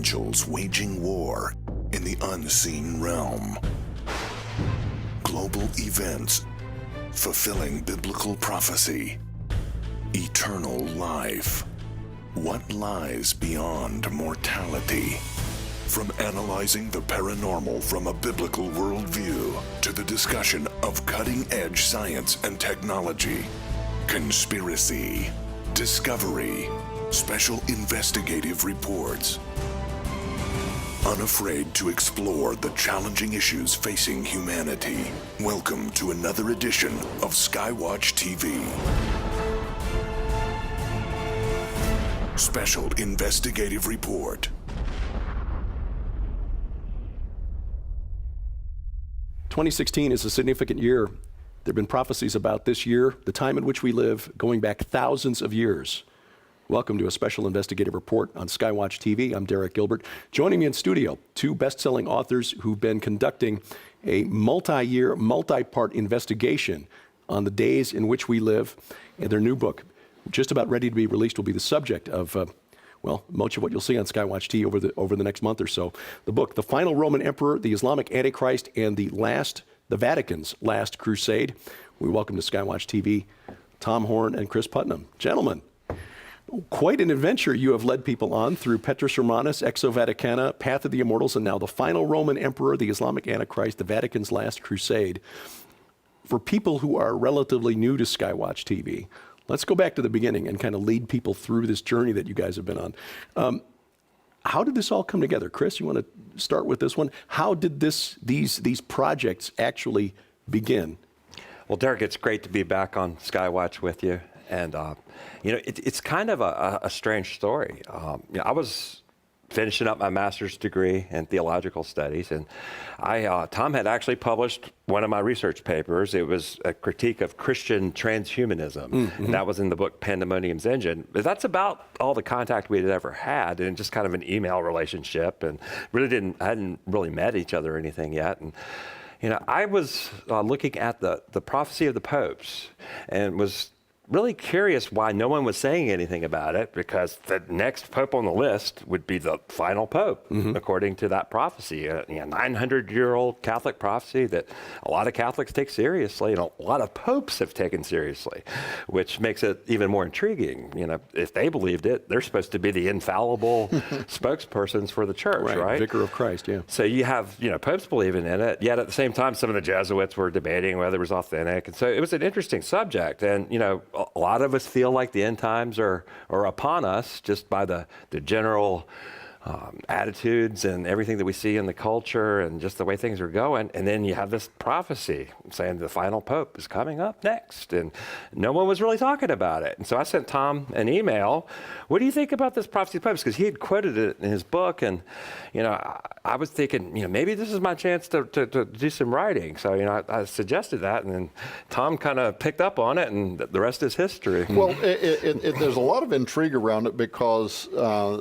angels waging war in the unseen realm. Global events fulfilling biblical prophecy. Eternal life. What lies beyond mortality? From analyzing the paranormal from a biblical worldview to the discussion of cutting-edge science and technology. Conspiracy, discovery, special investigative reports. Unafraid to explore the challenging issues facing humanity. Welcome to another edition of Skywatch TV. Special Investigative Report. 2016 is a significant year. There have been prophecies about this year, the time in which we live, going back thousands of years. Welcome to a special investigative report on Skywatch TV. I'm Derek Gilbert. Joining me in studio, two best-selling authors who've been conducting a multi-year, multi-part investigation on the days in which we live. And their new book, just about ready to be released, will be the subject of much of what you'll see on Skywatch TV over the next month or so. The book, The Final Roman Emperor, the Islamic Antichrist, and the Vatican's Last Crusade. We welcome to Skywatch TV Tom Horn and Cris Putnam. Gentlemen, quite an adventure you have led people on through Petrus Romanus, Exo Vaticana, Path of the Immortals, and now The Final Roman Emperor, the Islamic Antichrist, the Vatican's Last Crusade. For people who are relatively new to Skywatch TV, let's go back to the beginning and kind of lead people through this journey that you guys have been on. How did this all come together? Cris, you want to start with this one? How did these projects actually begin? Well, Derek, it's great to be back on Skywatch with you. And, it's kind of a strange story. I was finishing up my master's degree in theological studies, and Tom had actually published one of my research papers. It was a critique of Christian transhumanism, and that was in the book Pandemonium's Engine. But that's about all the contact we had ever had, and just kind of an email relationship, and hadn't really met each other or anything yet. And I was looking at the prophecy of the popes, and was really curious why no one was saying anything about it, because the next pope on the list would be the final pope, according to that prophecy. A 900-year-old Catholic prophecy that a lot of Catholics take seriously, and a lot of popes have taken seriously, which makes it even more intriguing. If they believed it, they're supposed to be the infallible spokespersons for the church, right? Vicar of Christ, yeah. So you have, popes believing in it, yet at the same time, some of the Jesuits were debating whether it was authentic. And so it was an interesting subject. And, a lot of us feel like the end times are upon us just by the general attitudes and everything that we see in the culture and just the way things are going. And then you have this prophecy saying the final pope is coming up next. And no one was really talking about it. And so I sent Tom an email. What do you think about this prophecy of popes? Because he had quoted it in his book. And, I was thinking, maybe this is my chance to do some writing. So, I suggested that. And then Tom kind of picked up on it, and the rest is history. Well, there's a lot of intrigue around it because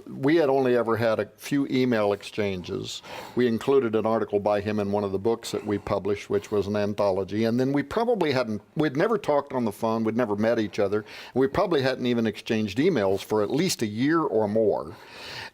we had only ever had a few email exchanges. We included an article by him in one of the books that we published, which was an anthology. And then we'd never talked on the phone, we'd never met each other. And we probably hadn't even exchanged emails for at least a year or more.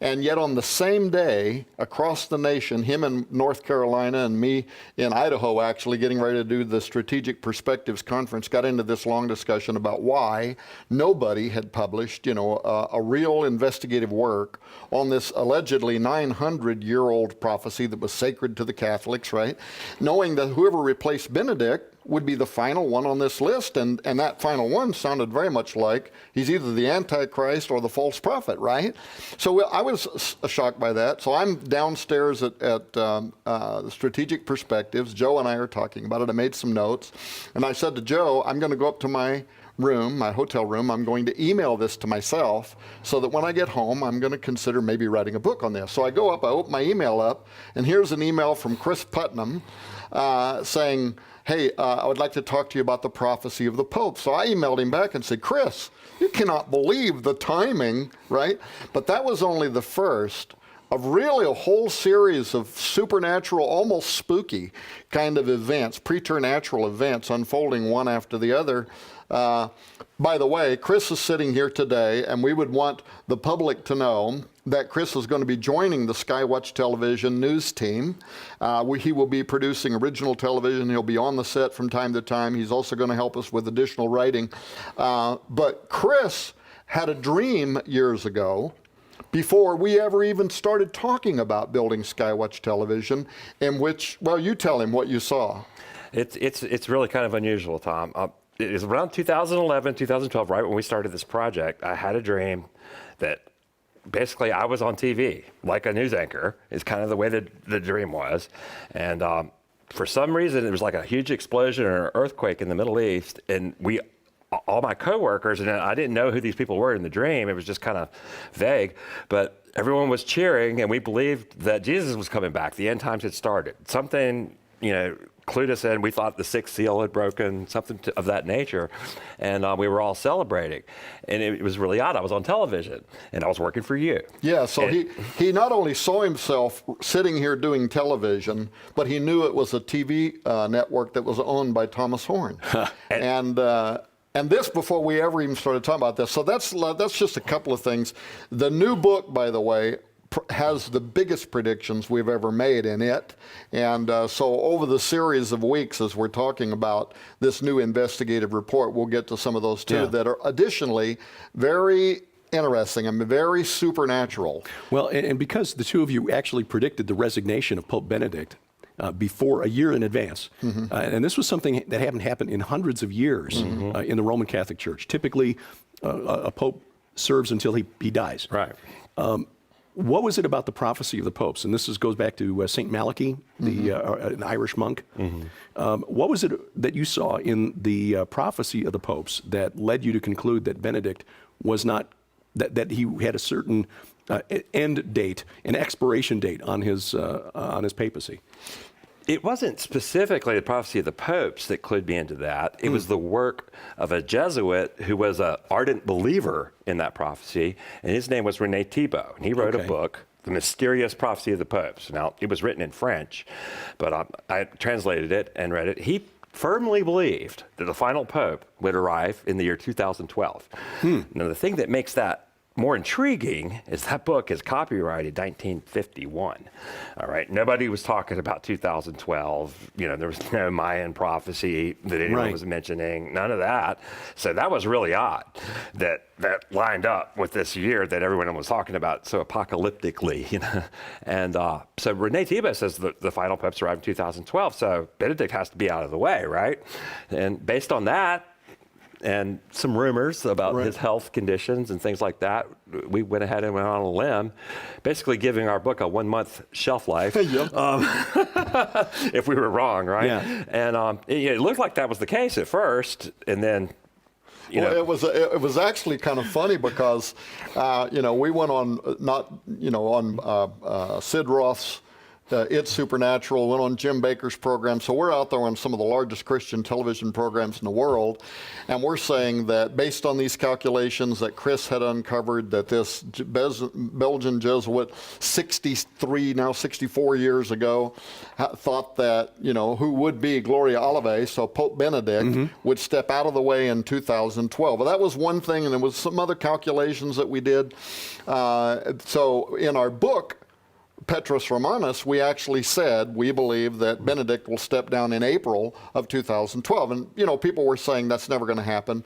And yet on the same day, across the nation, him in North Carolina and me in Idaho, actually getting ready to do the Strategic Perspectives Conference, got into this long discussion about why nobody had published, a real investigative work on this allegedly 900-year-old prophecy that was sacred to the Catholics, right? Knowing that whoever replaced Benedict would be the final one on this list, and that final one sounded very much like he's either the Antichrist or the false prophet, right? So I was shocked by that. So I'm downstairs at the Strategic Perspectives. Joe and I are talking about it. I made some notes, and I said to Joe, I'm going to go up to my room, my hotel room. I'm going to email this to myself so that when I get home, I'm going to consider maybe writing a book on this. So I go up, I open my email up, and here's an email from Cris Putnam saying, hey, I would like to talk to you about the prophecy of the Pope. So I emailed him back and said, Cris, you cannot believe the timing, right? But that was only the first of really a whole series of supernatural, almost spooky kind of events, preternatural events unfolding one after the other By the way, Cris is sitting here today, and we would want the public to know that Cris is going to be joining the Skywatch Television news team. He will be producing original television. He'll be on the set from time to time. He's also going to help us with additional writing. But Cris had a dream years ago, before we ever even started talking about building Skywatch Television, in which, well, you tell him what you saw. It's really kind of unusual, Tom. It was around 2011, 2012, right when we started this project. I had a dream that basically I was on TV, like a news anchor, is kind of the way that the dream was. And for some reason, it was like a huge explosion or an earthquake in the Middle East. And all my coworkers, and I didn't know who these people were in the dream. It was just kind of vague, but everyone was cheering, and we believed that Jesus was coming back. The end times had started. Something, clued us in. We thought the sixth seal had broken, something of that nature, and we were all celebrating. And it was really odd. I was on television, and I was working for you. Yeah, so he not only saw himself sitting here doing television, but he knew it was a TV network that was owned by Thomas Horn. And this before we ever even started talking about this. So that's just a couple of things. The new book, by the way, has the biggest predictions we've ever made in it. And so over the series of weeks, as we're talking about this new investigative report, we'll get to some of those too, that are additionally very interesting and very supernatural. Well, and because the two of you actually predicted the resignation of Pope Benedict before a year in advance. And this was something that hadn't happened in hundreds of years in the Roman Catholic Church. Typically, a pope serves until he dies. Right. What was it about the prophecy of the popes? And this goes back to St. Malachi, an Irish monk. What was it that you saw in the prophecy of the popes that led you to conclude that Benedict was not, that he had a certain end date, an expiration date on his papacy? It wasn't specifically the prophecy of the popes that clued me into that. It was the work of a Jesuit who was an ardent believer in that prophecy, and his name was René Thibault. And he wrote a book, The Mysterious Prophecy of the Popes. Now, it was written in French, but I translated it and read it. He firmly believed that the final pope would arrive in the year 2012. Now, the thing that makes that more intriguing is that book is copyrighted 1951. All right, nobody was talking about 2012. There was no Mayan prophecy that anyone was mentioning. None of that. So that was really odd that lined up with this year that everyone was talking about so apocalyptically. And so René Thibault says the final popes arrived in 2012. So Benedict has to be out of the way, right? And based on that, and some rumors about his health conditions and things like that, we went ahead and went on a limb, basically giving our book a 1 month shelf life. If we were wrong, right? Yeah. And it looked like that was the case at first, and then it was actually kind of funny because we went on Sid Roth's It's Supernatural, went on Jim Bakker's program. So we're out there on some of the largest Christian television programs in the world. And we're saying that based on these calculations that Cris had uncovered, that this Belgian Jesuit, 63, now 64 years ago, thought that, who would be Gloria Alleve, so Pope Benedict, would step out of the way in 2012. Well, that was one thing, and there was some other calculations that we did. So in our book, Petrus Romanus, we actually said we believe that Benedict will step down in April of 2012. And, people were saying that's never going to happen.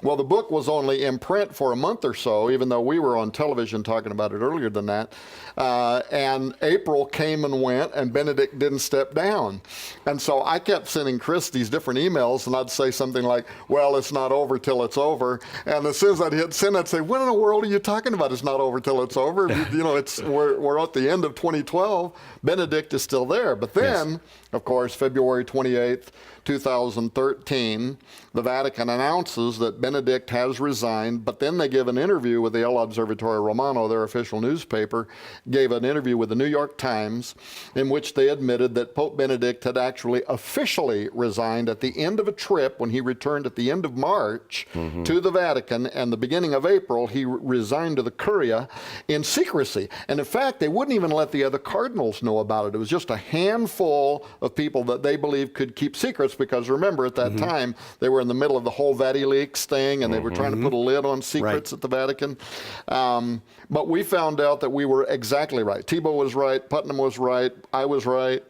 Well, the book was only in print for a month or so, even though we were on television talking about it earlier than that. And April came and went, and Benedict didn't step down. And so I kept sending Cris these different emails, and I'd say something like, well, it's not over till it's over. And as soon as I'd hit send, I'd say, what in the world are you talking about? It's not over till it's over. We're at the end of 2012. Benedict is still there. But then, of course, February 28th, 2013, the Vatican announces that Benedict has resigned, but then they give an interview with the El Observatorio Romano, their official newspaper, gave an interview with the New York Times in which they admitted that Pope Benedict had actually officially resigned at the end of a trip when he returned at the end of March to the Vatican, and the beginning of April he resigned to the Curia in secrecy. And in fact, they wouldn't even let let the other cardinals know about it. It was just a handful of people that they believed could keep secrets, because remember, at that time, they were in the middle of the whole WikiLeaks thing, and they were trying to put a lid on secrets at the Vatican. But we found out that we were exactly right. Thibault was right, Putnam was right, I was right.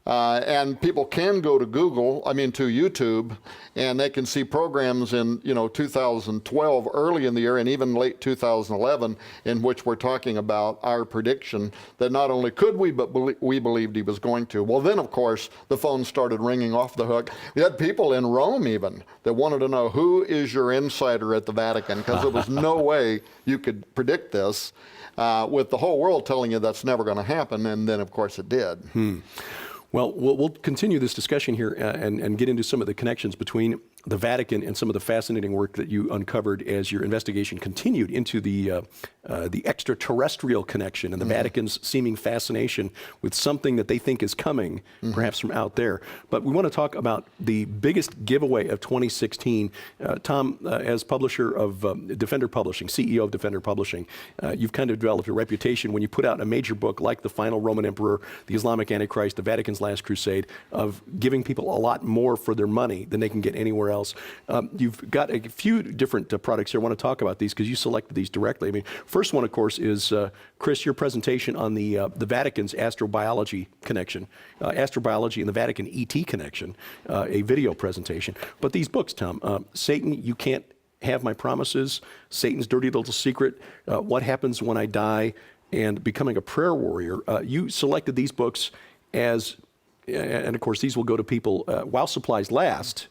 And people can go to to YouTube, and they can see programs in 2012, early in the year, and even late 2011, in which we're talking about our prediction that not only could we, but we believed he was going to. Well, then, of course, the phone started ringing off the hook. We had people in Rome even that wanted to know, who is your insider at the Vatican? Because there was no way you could predict this, with the whole world telling you that's never going to happen, and then, of course, it did. Well, we'll continue this discussion here and get into some of the connections between the Vatican and some of the fascinating work that you uncovered as your investigation continued into the extraterrestrial connection and the Vatican's seeming fascination with something that they think is coming, perhaps from out there. But we want to talk about the biggest giveaway of 2016. Tom, as publisher of Defender Publishing, CEO of Defender Publishing, you've kind of developed a reputation when you put out a major book like The Final Roman Emperor, The Islamic Antichrist, The Vatican's Last Crusade, of giving people a lot more for their money than they can get anywhere else. You've got a few different products here. I want to talk about these because you selected these directly. I mean, first one, of course, is Cris, your presentation on the Vatican's astrobiology connection, astrobiology and the Vatican ET connection, a video presentation. But these books, Tom, Satan, You Can't Have My Promises, Satan's Dirty Little Secret, What Happens When I Die, and Becoming a Prayer Warrior. You selected these books as, and of course, these will go to people while supplies last,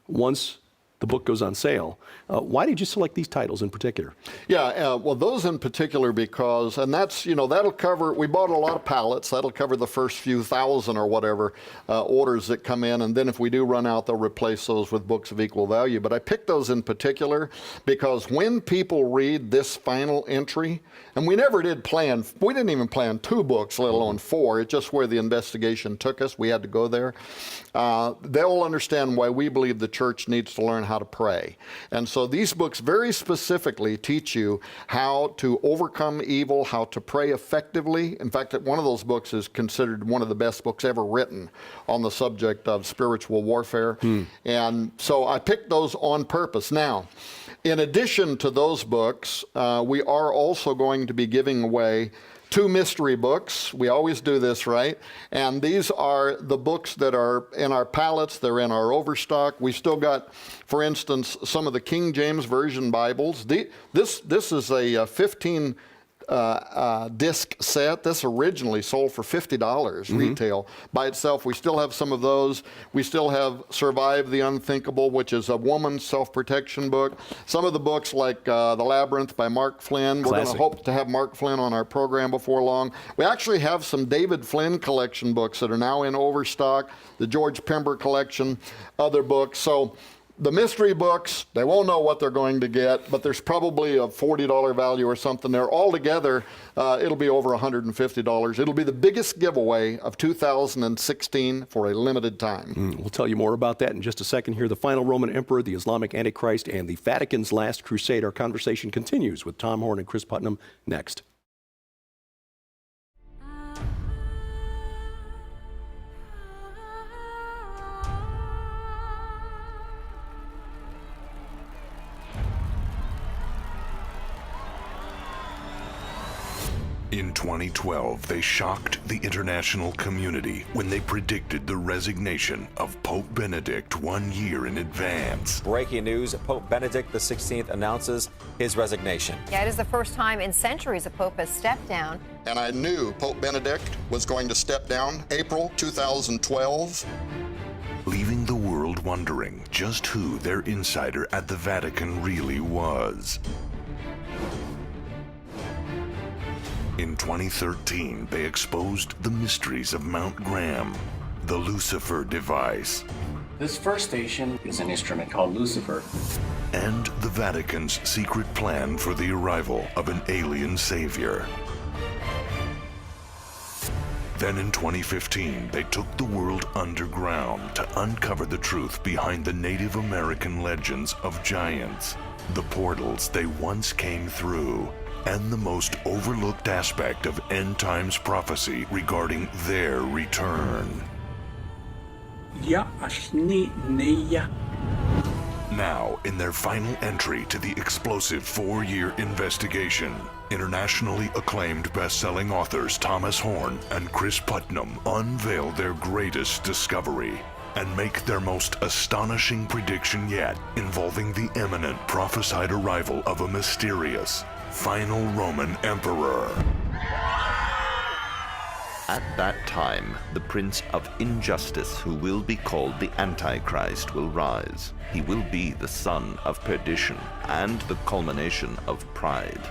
once the book goes on sale. Why did you select these titles in particular? Yeah, well, those in particular because, and that's, that'll cover, we bought a lot of pallets, that'll cover the first few thousand or whatever orders that come in, and then if we do run out, they'll replace those with books of equal value. But I picked those in particular because when people read this final entry, and we never did plan, we didn't even plan 2 books, let alone 4, it's just where the investigation took us, we had to go there. They'll understand why we believe the church needs to learn how to pray. And so these books very specifically teach you how to overcome evil, how to pray effectively. In fact, one of those books is considered one of the best books ever written on the subject of spiritual warfare. And so I picked those on purpose. Now, in addition to those books, we are also going to be giving away 2 mystery books. We always do this, right? And these are the books that are in our pallets. They're in our overstock. We still got, for instance, some of the King James Version Bibles. This is a 15 disc set. This originally sold for $50 retail by itself. We still have some of those. We still have Survive the Unthinkable, which is a woman's self-protection book. Some of the books like The Labyrinth by Mark Flynn. We're going to hope to have Mark Flynn on our program before long. We actually have some David Flynn collection books that are now in overstock, the George Pember collection, other books. So the mystery books, they won't know what they're going to get, but there's probably a $40 value or something there. Altogether, it'll be over $150. It'll be the biggest giveaway of 2016 for a limited time. We'll tell you more about that in just a second here. The Final Roman Emperor, the Islamic Antichrist, and the Vatican's Last Crusade. Our conversation continues with Tom Horn and Cris Putnam next. In 2012, they shocked the international community when they predicted the resignation of Pope Benedict 1 year in advance. Breaking news, Pope Benedict XVI announces his resignation. Yeah, it is the first time in centuries a pope has stepped down. And I knew Pope Benedict was going to step down April 2012. Leaving the world wondering just who their insider at the Vatican really was. In 2013, they exposed the mysteries of Mount Graham, the Lucifer device. This first station is an instrument called Lucifer. And the Vatican's secret plan for the arrival of an alien savior. Then in 2015, they took the world underground to uncover the truth behind the Native American legends of giants, the portals they once came through, and the most overlooked aspect of end times prophecy regarding their return. Now, in their final entry to the explosive 4-year investigation, internationally acclaimed best-selling authors Thomas Horn and Cris Putnam unveil their greatest discovery and make their most astonishing prediction yet, involving the imminent prophesied arrival of a mysterious final Roman emperor. At that time, the prince of injustice, who will be called the Antichrist, will rise. He will be the son of perdition and the culmination of pride.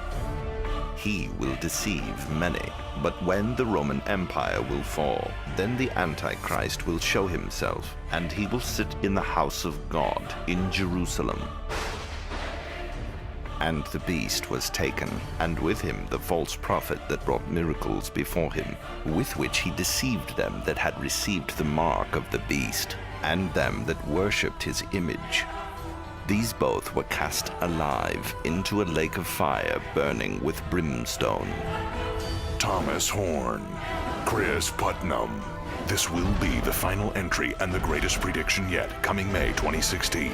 He will deceive many, but when the Roman Empire will fall, then the Antichrist will show himself, and he will sit in the house of God in Jerusalem. And the beast was taken, and with him the false prophet that wrought miracles before him, with which he deceived them that had received the mark of the beast, and them that worshipped his image. These both were cast alive into a lake of fire burning with brimstone. Thomas Horn, Cris Putnam. This will be the final entry and the greatest prediction yet, coming May 2016.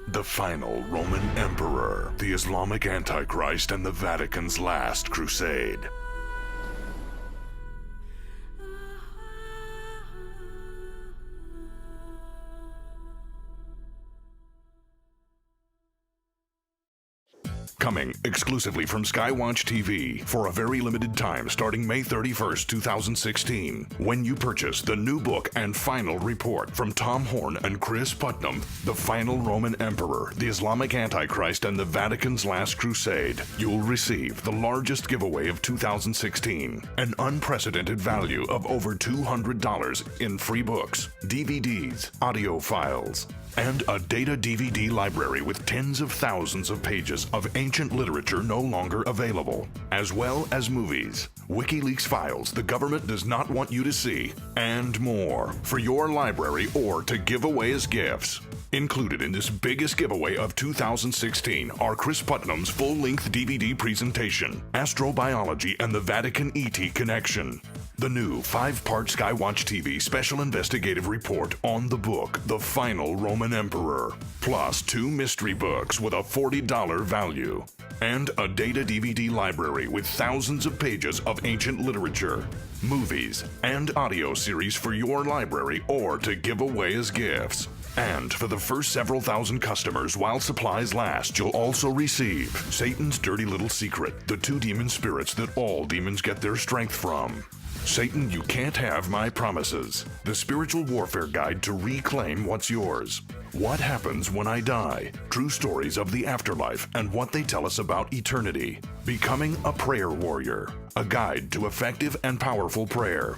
The final Roman Emperor, the Islamic Antichrist, and the Vatican's last crusade. Coming exclusively from Skywatch TV for a very limited time starting May 31st, 2016. When you purchase the new book and final report from Tom Horn and Cris Putnam, The Final Roman Emperor, the Islamic Antichrist, and the Vatican's Last Crusade, you'll receive the largest giveaway of 2016, an unprecedented value of over $200 in free books, DVDs, audio files, and a data DVD library with tens of thousands of pages of ancient literature no longer available, as well as movies, WikiLeaks files the government does not want you to see, and more for your library or to give away as gifts. Included in this biggest giveaway of 2016 are Cris Putnam's full-length DVD presentation, Astrobiology and the Vatican ET Connection, the new 5-part Skywatch TV special investigative report on the book, The Final Roman Emperor, plus 2 mystery books with a $40 value, and a data DVD library with thousands of pages of ancient literature, movies, and audio series for your library or to give away as gifts. And for the first several thousand customers while supplies last, you'll also receive Satan's Dirty Little Secret, the 2 demon spirits that all demons get their strength from. Satan, You Can't Have My Promises, the spiritual warfare guide to reclaim what's yours. What Happens When I Die, true stories of the afterlife and what they tell us about eternity. Becoming a Prayer Warrior, a guide to effective and powerful prayer.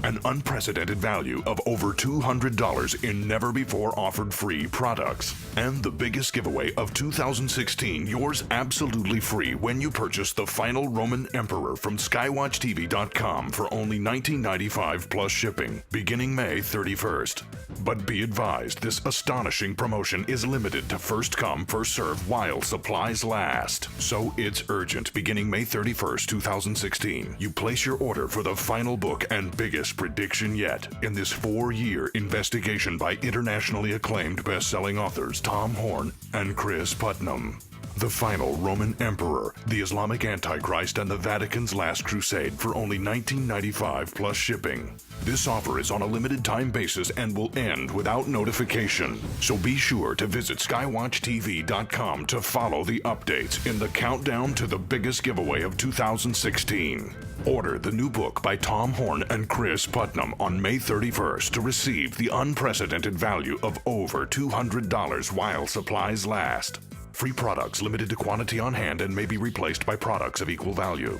An unprecedented value of over $200 in never-before-offered free products. And the biggest giveaway of 2016, yours absolutely free when you purchase The Final Roman Emperor from skywatchtv.com for only $19.95 plus shipping, beginning May 31st. But be advised, this astonishing promotion is limited to first come, first serve while supplies last. So it's urgent, beginning May 31st, 2016. You place your order for the final book and biggest prediction yet in this 4-year investigation by internationally acclaimed best-selling authors Tom Horn and Cris Putnam. The Final Roman Emperor, the Islamic Antichrist, and the Vatican's Last Crusade for only $19.95 plus shipping. This offer is on a limited time basis and will end without notification. So be sure to visit skywatchtv.com to follow the updates in the countdown to the biggest giveaway of 2016. Order the new book by Tom Horn and Cris Putnam on May 31st to receive the unprecedented value of over $200 while supplies last. Free products limited to quantity on hand and may be replaced by products of equal value.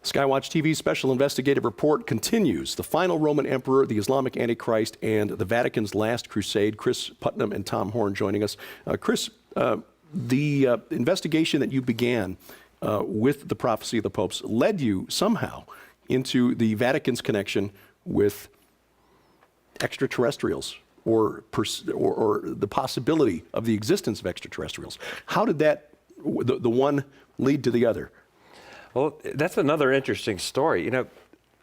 Skywatch TV's special investigative report continues. The Final Roman Emperor, the Islamic Antichrist, and the Vatican's Last Crusade. Cris Putnam and Tom Horn joining us. Cris, the investigation that you began with the prophecy of the popes led you somehow into the Vatican's connection with extraterrestrials or the possibility of the existence of extraterrestrials. How did that, the one lead to the other? Well, that's another interesting story. You know,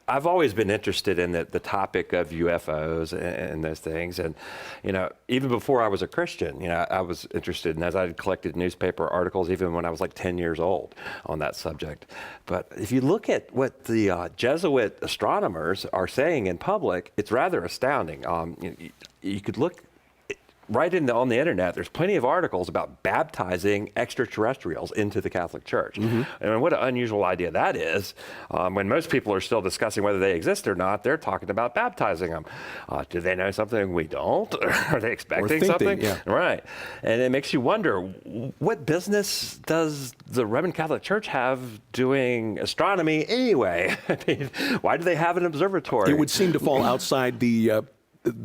I've always been interested in the topic of UFOs and those things. And, you know, even before I was a Christian, you know, I was interested in, as I had collected newspaper articles, even when I was like 10 years old on that subject. But if you look at what the Jesuit astronomers are saying in public, it's rather astounding. You could look right on the internet, there's plenty of articles about baptizing extraterrestrials into the Catholic Church. And what an unusual idea that is. When most people are still discussing whether they exist or not, they're talking about baptizing them. Do they know something we don't? Are they expecting something? Yeah. Right. And it makes you wonder, what business does the Roman Catholic Church have doing astronomy anyway? I mean, why do they have an observatory? It would seem to fall outside the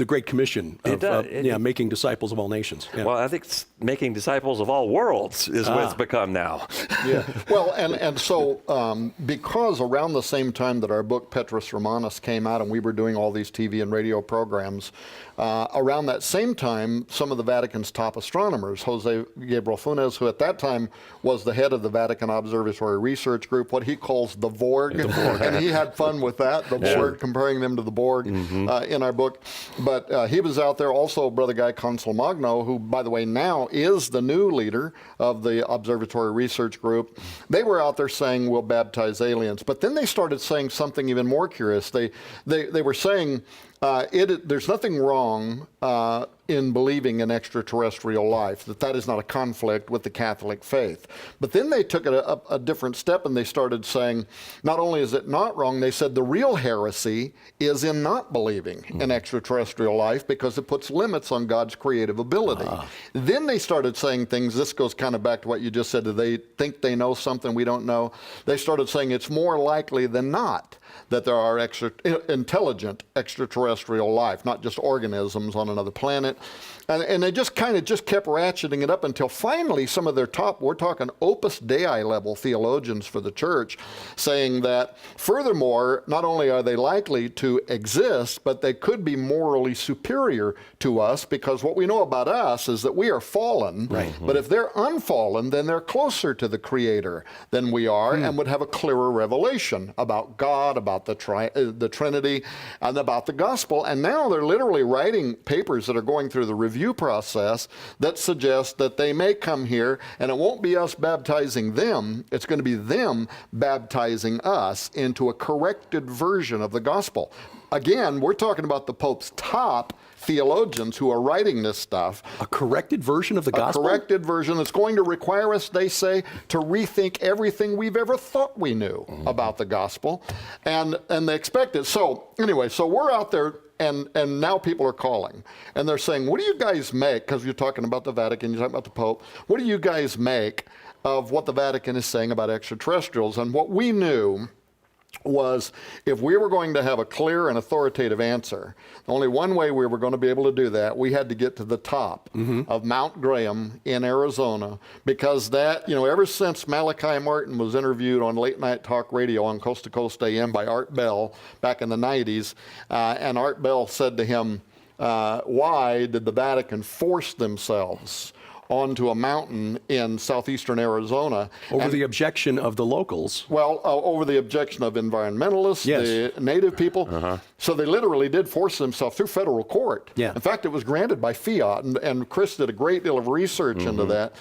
Great Commission of making disciples of all nations. Yeah. Well, I think making disciples of all worlds is what it's become now. Yeah. Well, and so because around the same time that our book Petrus Romanus came out and we were doing all these TV and radio programs, around that same time, some of the Vatican's top astronomers, Jose Gabriel Funes, who at that time was the head of the Vatican Observatory Research Group, what he calls the Borg, and he had fun with that, the Borg, comparing them to the Borg in our book. But he was out there also, Brother Guy Consolmagno, who, by the way, now is the new leader of the Observatory Research Group. They were out there saying, we'll baptize aliens. But then they started saying something even more curious. They were saying, there's nothing wrong in believing in extraterrestrial life, that is not a conflict with the Catholic faith. But then they took it a different step and they started saying, not only is it not wrong, they said the real heresy is in not believing in extraterrestrial life because it puts limits on God's creative ability. Then they started saying things, this goes kind of back to what you just said, do they think they know something we don't know? They started saying it's more likely than not that there are intelligent extraterrestrial life, not just organisms on another planet. And they just kind of kept ratcheting it up until finally some of their top, we're talking Opus Dei level theologians for the church, saying that furthermore, not only are they likely to exist, but they could be morally superior to us, because what we know about us is that we are fallen. Right. But if they're unfallen, then they're closer to the Creator than we are and would have a clearer revelation about God, about the Trinity, and about the gospel. And now they're literally writing papers that are going through the review process that suggests that they may come here and it won't be us baptizing them, it's going to be them baptizing us into a corrected version of the gospel. Again, we're talking about the Pope's top theologians who are writing this stuff. A corrected version of the gospel? A corrected version that's going to require us, they say, to rethink everything we've ever thought we knew about the gospel. And they expect it. So anyway, so we're out there and now people are calling. And they're saying, what do you guys make, because you're talking about the Vatican, you're talking about the Pope, what do you guys make of what the Vatican is saying about extraterrestrials? And what we knew was if we were going to have a clear and authoritative answer, only one way we were going to be able to do that, we had to get to the top of Mount Graham in Arizona, because that, ever since Malachi Martin was interviewed on late night talk radio on Coast to Coast AM by Art Bell back in the 90s, and Art Bell said to him, why did the Vatican force themselves onto a mountain in southeastern Arizona? Over the objection of the locals. Well, over the objection of environmentalists, the native people. So they literally did force themselves through federal court. Yeah. In fact, it was granted by fiat, and Cris did a great deal of research into that.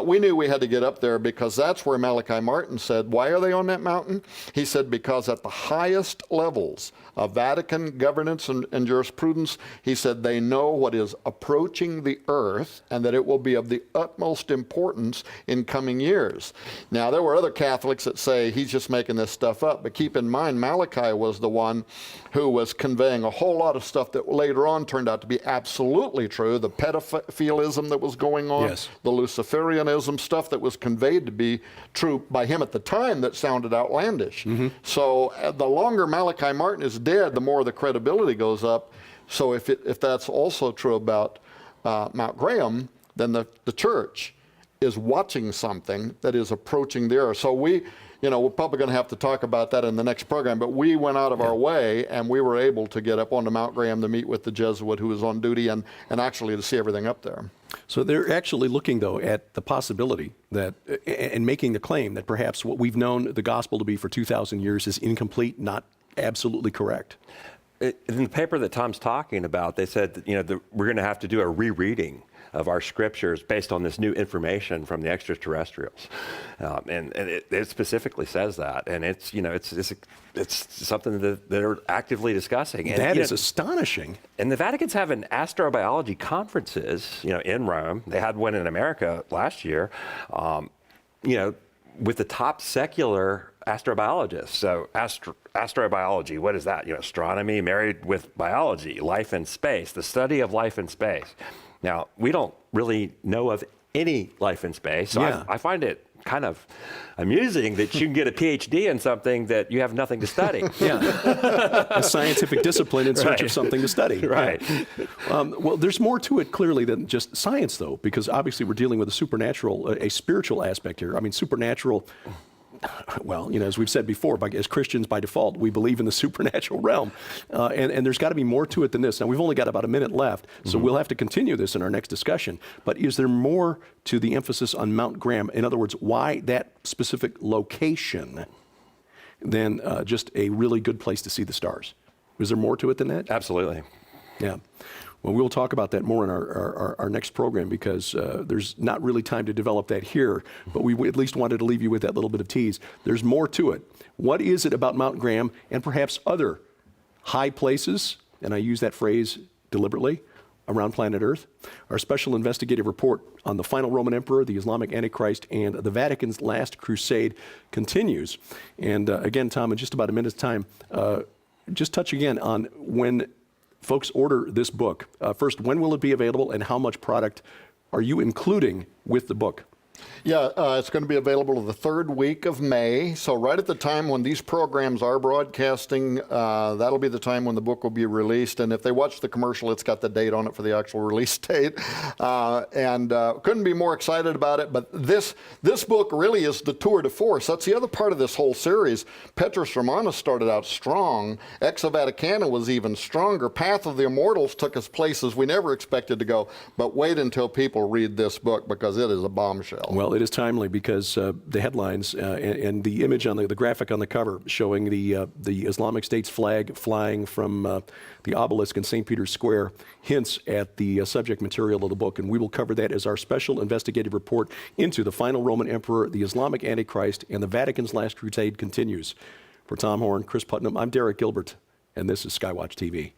We knew we had to get up there because that's where Malachi Martin said, why are they on that mountain? He said, because at the highest levels of Vatican governance and jurisprudence, he said they know what is approaching the earth and that it will be of the utmost importance in coming years. Now, there were other Catholics that say he's just making this stuff up, but keep in mind, Malachi was the one who was conveying a whole lot of stuff that later on turned out to be absolutely true. The pedophilism that was going on, the Luciferianism, stuff that was conveyed to be true by him at the time that sounded outlandish. So the longer Malachi Martin is dead, the more the credibility goes up. So if that's also true about Mount Graham, then the church is watching something that is approaching the earth. So we, we're probably going to have to talk about that in the next program, but we went out of our way, and we were able to get up onto Mount Graham to meet with the Jesuit who was on duty and actually to see everything up there. So they're actually looking, though, at the possibility that, and making the claim that perhaps what we've known the gospel to be for 2,000 years is incomplete, not absolutely correct. In the paper that Tom's talking about, they said that, we're going to have to do a rereading of our scriptures based on this new information from the extraterrestrials, and it specifically says that, and it's something that they're actively discussing. And, that is astonishing. And the Vatican's having astrobiology conferences, in Rome. They had one in America last year, with the top secular astrobiologists. So astrobiology, what is that? Astronomy married with biology, life in space, the study of life in space. Now, we don't really know of any life in space, so I find it kind of amusing that you can get a PhD in something that you have nothing to study. A scientific discipline in search of something to study. Right. Well, there's more to it clearly than just science, though, because obviously we're dealing with a supernatural, a spiritual aspect here. I mean, supernatural. Well, as we've said before, as Christians by default, we believe in the supernatural realm. And there's got to be more to it than this. Now, we've only got about a minute left, so we'll have to continue this in our next discussion. But is there more to the emphasis on Mount Graham? In other words, why that specific location than just a really good place to see the stars? Is there more to it than that? Absolutely. Yeah. Well, we'll talk about that more in our next program, because there's not really time to develop that here, but we at least wanted to leave you with that little bit of tease. There's more to it. What is it about Mount Graham and perhaps other high places, and I use that phrase deliberately, around planet Earth? Our special investigative report on the final Roman Emperor, the Islamic Antichrist, and the Vatican's last crusade continues. And again, Tom, in just about a minute's time, just touch again on when folks order this book. First, when will it be available, and how much product are you including with the book? Yeah, it's going to be available the third week of May. So right at the time when these programs are broadcasting, that'll be the time when the book will be released. And if they watch the commercial, it's got the date on it for the actual release date. Couldn't be more excited about it. But this book really is the tour de force. That's the other part of this whole series. Petrus Romanus started out strong. Ex Vaticana was even stronger. Path of the Immortals took us places we never expected to go. But wait until people read this book, because it is a bombshell. Well, it is timely, because the headlines and the image on the graphic on the cover showing the Islamic State's flag flying from the obelisk in St. Peter's Square hints at the subject material of the book, and we will cover that as our special investigative report into the final Roman Emperor, the Islamic Antichrist, and the Vatican's last crusade continues. For Tom Horn, Cris Putnam, I'm Derek Gilbert, and this is Skywatch TV.